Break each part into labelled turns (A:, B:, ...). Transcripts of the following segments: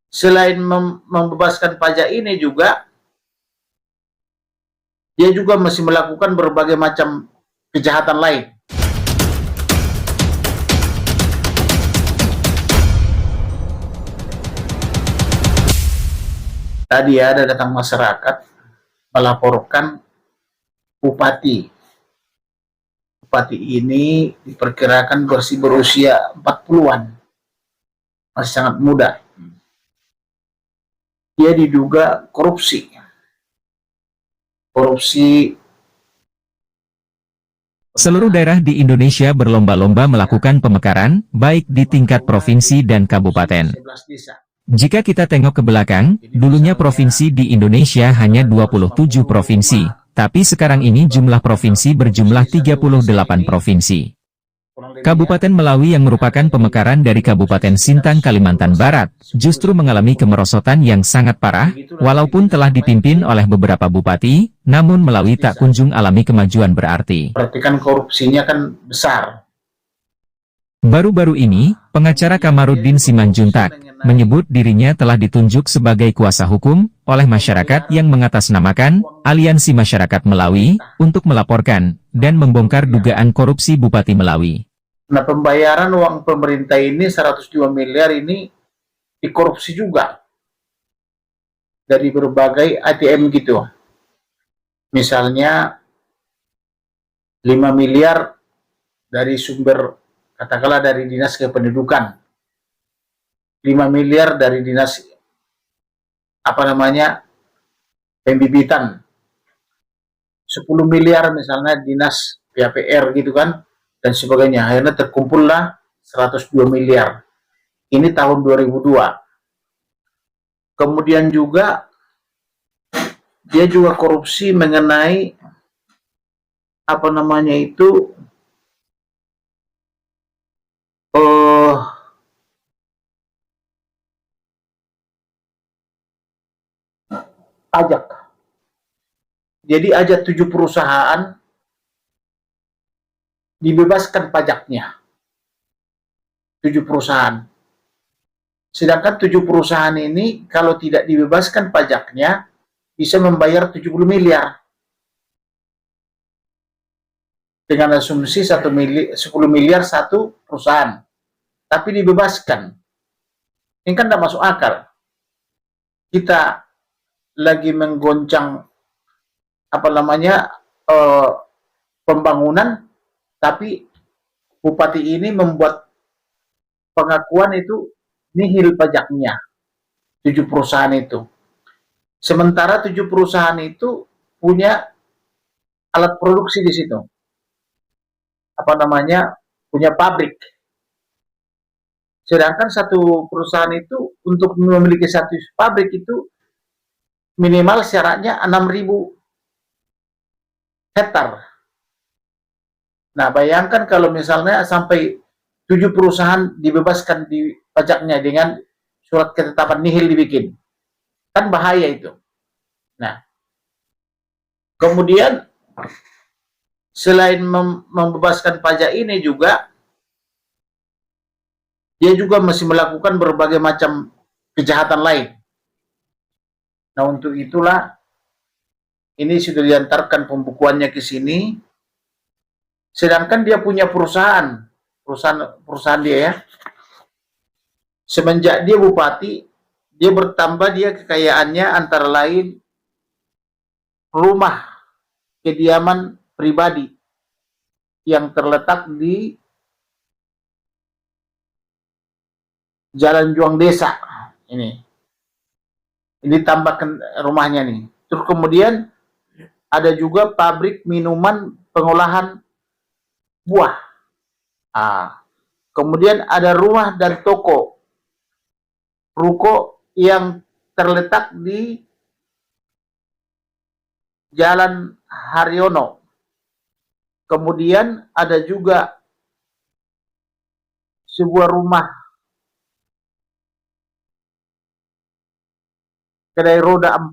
A: Selain membebaskan pajak ini juga, dia juga masih melakukan berbagai macam kejahatan lain. Tadi ada datang masyarakat melaporkan bupati. Bupati ini diperkirakan berusia 40-an, masih sangat muda. Dia diduga korupsi.
B: Seluruh daerah di Indonesia berlomba-lomba melakukan pemekaran, baik di tingkat provinsi dan kabupaten.
A: 11 desa.
B: Jika kita tengok ke belakang, dulunya provinsi di Indonesia hanya 27 provinsi, tapi sekarang ini jumlah provinsi berjumlah 38 provinsi. Kabupaten Melawi yang merupakan pemekaran dari Kabupaten Sintang, Kalimantan Barat, justru mengalami kemerosotan yang sangat parah, walaupun telah dipimpin oleh beberapa bupati, namun Melawi tak kunjung alami kemajuan berarti.
A: Perhatikan korupsinya kan besar.
B: Baru-baru ini, pengacara Kamarudin Simanjuntak menyebut dirinya telah ditunjuk sebagai kuasa hukum oleh masyarakat yang mengatasnamakan Aliansi Masyarakat Melawi untuk melaporkan dan membongkar dugaan korupsi Bupati Melawi.
A: Nah, pembayaran uang pemerintah ini 102 miliar ini dikorupsi juga dari berbagai ATM gitu. Misalnya 5 miliar dari sumber, katakanlah dari Dinas Kependudukan, 5 miliar dari Dinas pembibitan, 10 miliar misalnya Dinas PAPR gitu kan, dan sebagainya. Akhirnya terkumpullah 102 miliar. Ini tahun 2002. Kemudian juga dia juga korupsi mengenai pajak. Jadi ada 7 perusahaan dibebaskan pajaknya. 7 perusahaan. Sedangkan 7 perusahaan ini kalau tidak dibebaskan pajaknya bisa membayar 70 miliar. Dengan asumsi 10 miliar satu perusahaan. Tapi dibebaskan. Ini kan tidak masuk akal. Kita lagi menggoncang pembangunan, tapi bupati ini membuat pengakuan itu nihil pajaknya 7 perusahaan itu. Sementara 7 perusahaan itu punya alat produksi di situ. Punya pabrik. Sedangkan satu perusahaan itu untuk memiliki satu pabrik itu minimal syaratnya 6.000 hektar. Nah, bayangkan kalau misalnya sampai 7 perusahaan dibebaskan di pajaknya dengan surat ketetapan nihil dibikin. Kan bahaya itu. Nah, kemudian selain membebaskan pajak ini juga, dia juga masih melakukan berbagai macam kejahatan lain. Nah, untuk itulah ini sudah diantarkan pembukuannya ke sini. Sedangkan dia punya perusahaan dia ya. Semenjak dia bupati, dia bertambah kekayaannya antara lain rumah kediaman pribadi yang terletak di Jalan Juang Desa. Ini tambahkan rumahnya nih. Terus kemudian ada juga pabrik minuman pengolahan buah. Kemudian ada rumah dan toko ruko yang terletak di Jalan Haryono. Kemudian ada juga sebuah rumah kedai roda 4,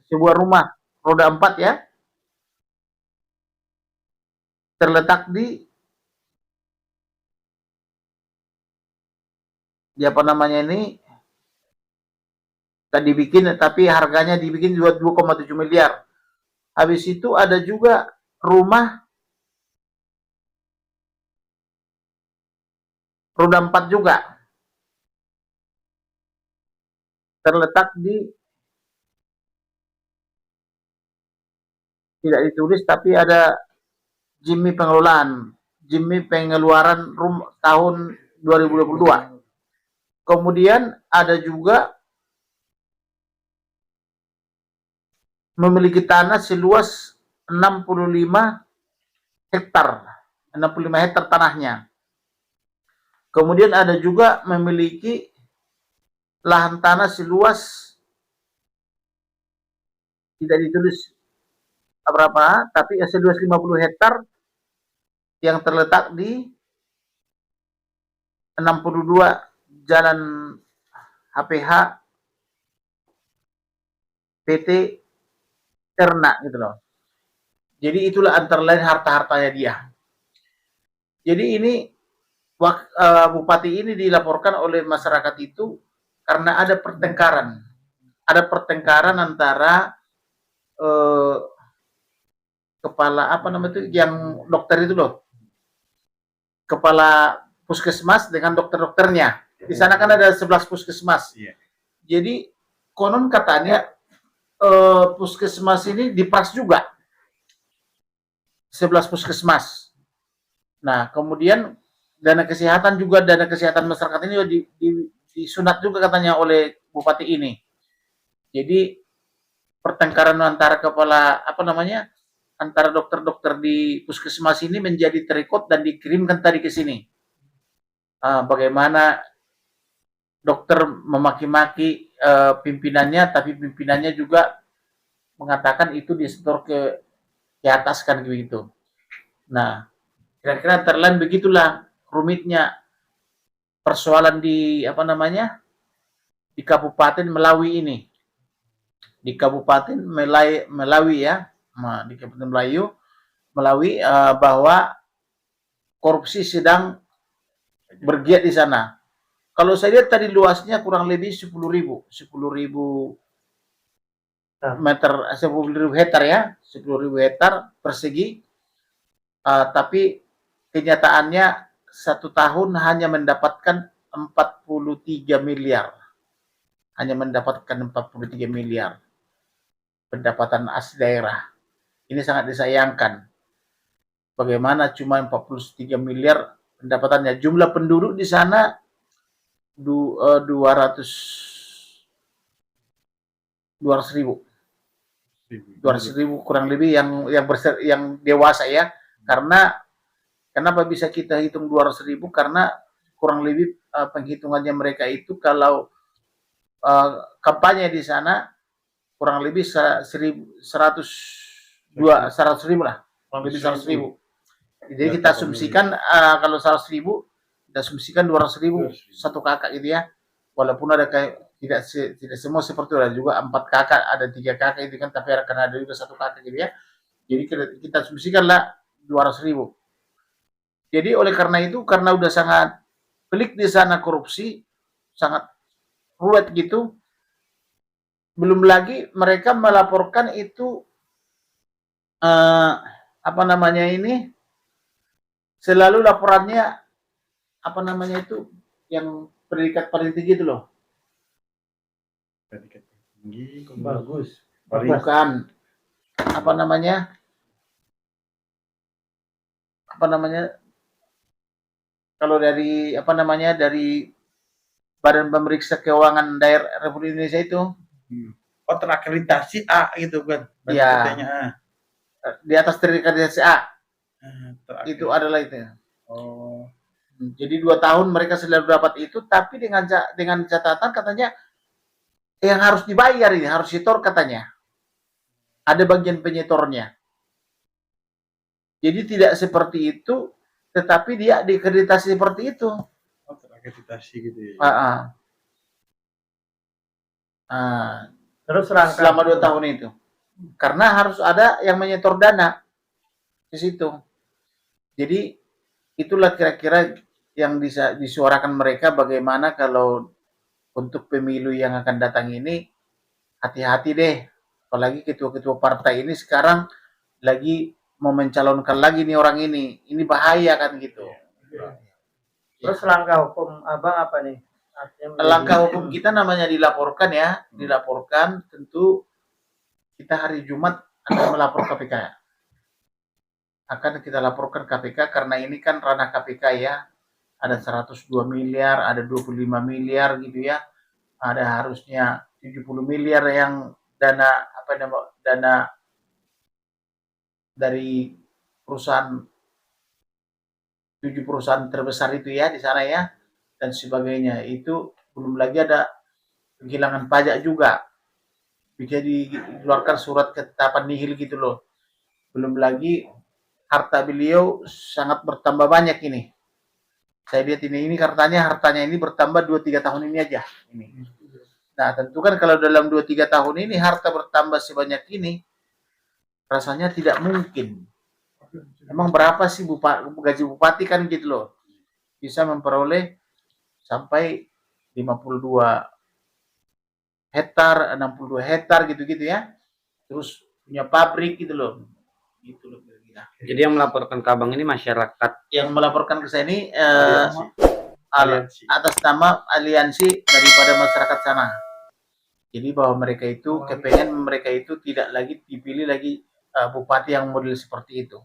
A: sebuah rumah roda 4 ya, terletak di dibikin, tapi harganya dibikin 2,7 miliar. Habis itu ada juga rumah roda 4 juga, terletak di, tidak ditulis tapi ada Jimmy pengeluaran tahun 2022. Kemudian ada juga memiliki tanah seluas 65 hektar. 65 hektar tanahnya. Kemudian ada juga memiliki lahan tanah seluas, tidak ditulis berapa, tapi seluas 50 hektar yang terletak di 62 Jalan HPH PT Ternak gitu loh. Jadi itulah antara lain harta-hartanya dia. Jadi ini bupati ini dilaporkan oleh masyarakat itu karena ada pertengkaran. Ada pertengkaran antara kepala apa namanya itu yang dokter itu loh. Kepala puskesmas dengan dokter-dokternya. Di sana kan ada 11 puskesmas. Jadi konon katanya puskesmas ini diperas juga. 11 puskesmas. Nah, kemudian dana kesehatan masyarakat ini disunat juga katanya oleh bupati ini. Jadi pertengkaran antara antara dokter-dokter di puskesmas ini menjadi terikut dan dikirimkan tadi ke sini. Bagaimana dokter memaki-maki pimpinannya, tapi pimpinannya juga mengatakan itu disetor ke atas kan begitu. Nah, kira-kira antara lain begitulah rumitnya persoalan di di Kabupaten Melawi ini. Di Kabupaten Melawi ya, di Kabupaten Melawi bahwa korupsi sedang bergiat di sana. Kalau saya lihat tadi luasnya kurang lebih 10.000 meter, 10.000 hektar ya, 10.000 hektar persegi. Tapi kenyataannya 1 tahun hanya mendapatkan 43 miliar. Hanya mendapatkan 43 miliar pendapatan asli daerah. Ini sangat disayangkan. Bagaimana cuma 43 miliar pendapatannya. Jumlah penduduk di sana 200 ribu. 200 ribu kurang lebih yang dewasa ya. Karena kenapa bisa kita hitung 200 ribu? Karena kurang lebih penghitungannya mereka itu kalau kampanye di sana kurang lebih 100 ribu lah, kurang lebih 100 ribu. Jadi kita asumsikan kalau 100 ribu, kita asumsikan 200 ribu satu kakak gitu ya. Walaupun ada kayak tidak semua seperti itu, ada juga 4 kakak, ada 3 kakak itu kan, tapi akan ada juga satu kakak gitu ya. Jadi kita asumsikanlah 200 ribu. Jadi oleh karena itu, karena udah sangat pelik di sana korupsi, sangat ruwet gitu, belum lagi mereka melaporkan itu selalu laporannya yang predikat paling tinggi itu loh.
C: Predikat tinggi,
D: bagus.
A: Bukan kalau dari dari Badan Pemeriksa Keuangan Daerah Republik Indonesia itu.
C: Oh, terakreditasi A gitu kan?
A: Iya. Di atas terakreditasi A. Itu adalah itu.
C: Oh.
A: Jadi 2 tahun mereka selalu dapat itu, tapi dengan catatan katanya yang harus dibayar ini, harus disetor katanya. Ada bagian penyetornya. Jadi tidak seperti itu, tetapi dia diakreditasi seperti itu.
C: Oh, terakreditasi gitu ya.
A: Terus selama 2 tahun itu. Karena harus ada yang menyetor dana di situ. Jadi itulah kira-kira yang bisa disuarakan mereka bagaimana kalau untuk pemilu yang akan datang ini hati-hati deh. Apalagi ketua-ketua partai ini sekarang lagi mau mencalonkan lagi nih orang ini. Ini bahaya kan gitu.
D: Terus langkah hukum abang apa nih? Artinya
A: Langkah hukum kita namanya dilaporkan ya, dilaporkan. Tentu kita hari Jumat akan melapor KPK. Akan kita laporkan KPK karena ini kan ranah KPK ya. Ada 102 miliar, ada 25 miliar gitu ya. Ada harusnya 70 miliar yang dana dana dari perusahaan 7 perusahaan terbesar itu ya di sana ya dan sebagainya. Itu belum lagi ada penghilangan pajak juga. Bisa dikeluarkan surat ketetapan nihil gitu loh. Belum lagi harta beliau sangat bertambah banyak ini. Saya lihat ini hartanya ini bertambah 2-3 tahun ini aja ini. Nah, tentu kan kalau dalam 2-3 tahun ini harta bertambah sebanyak ini rasanya tidak mungkin. Emang berapa sih gaji bupati kan gitu loh. Bisa memperoleh sampai 52 hektar, 62 hektar gitu-gitu ya. Terus punya pabrik gitu loh. Gitu loh kira-kira.
E: Jadi yang melaporkan ke abang ini masyarakat.
A: Yang melaporkan ke saya ini
C: Aliansi.
A: atas nama aliansi daripada masyarakat sana. Jadi bahwa mereka itu kepengen mereka itu tidak lagi dipilih lagi bupati yang model seperti itu.